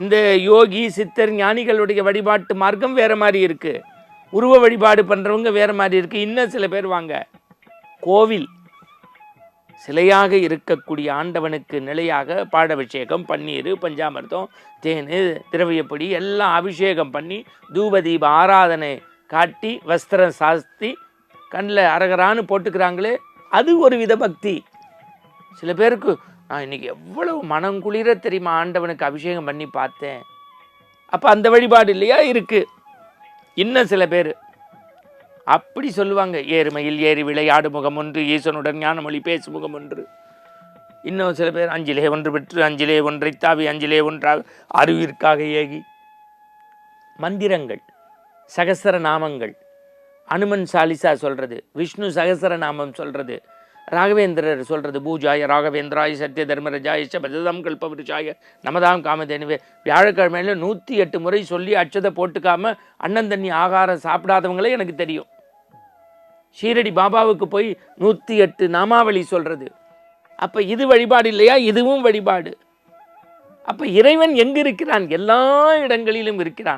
இந்த யோகி சித்தர் ஞானிகளுடைய வழிபாட்டு மார்க்கம் வேறு மாதிரி இருக்குது. உருவ வழிபாடு பண்ணுறவங்க வேறு மாதிரி இருக்குது. இன்னும் சில பேர் வாங்க, கோவில் சிலையாக இருக்கக்கூடிய ஆண்டவனுக்கு நிலையாக பாடாபிஷேகம், பன்னீர், பஞ்சாமிர்தம், தேன், திரவியப்பொடி எல்லாம் அபிஷேகம் பண்ணி தூபதீப ஆராதனை காட்டி வஸ்திரம் சாஸ்தி கண்ணில் அரகரான்னு போட்டுக்கிறாங்களே, அது ஒரு வித பக்தி. சில பேருக்கு நான் இன்றைக்கி எவ்வளவு மனங்குளிர தெரியுமா ஆண்டவனுக்கு அபிஷேகம் பண்ணி பார்த்தேன். அப்போ அந்த வழிபாடு இல்லையா இருக்குது. இன்னும் சில பேர் அப்படி சொல்லுவாங்க, ஏறுமையில் ஏறி விளையாடு முகம் ஒன்று, ஈசனுடன் ஞானமொழி பேசு முகம் ஒன்று. இன்னும் சில பேர் அஞ்சிலே ஒன்று பெற்று அஞ்சிலே ஒன்றை தாவி அஞ்சிலே ஒன்றாக அறிவிற்காக ஏகி. மந்திரங்கள், சகசர நாமங்கள், அனுமன் சாலிசா சொல்கிறது, விஷ்ணு சகசர நாமம் சொல்கிறது, ராகவேந்திரர் சொல்கிறது, பூஜாய ராகவேந்திராய சத்ய தர்மரஜாய பததம் கல்பவருஷாய நமதாம் காமதேனுவே. வியாழக்கிழமையில் 108 முறை சொல்லி அச்சதை போட்டுக்காமல் அண்ணன் தண்ணி ஆகாரம் சாப்பிடாதவங்களே எனக்கு தெரியும். ஷீரடி பாபாவுக்கு போய் 108 நாமாவளி சொல்கிறது. அப்போ இது வழிபாடு இல்லையா? இதுவும் வழிபாடு. அப்போ இறைவன் எங்கே இருக்கிறான்? எல்லா இடங்களிலும் இருக்கிறான்.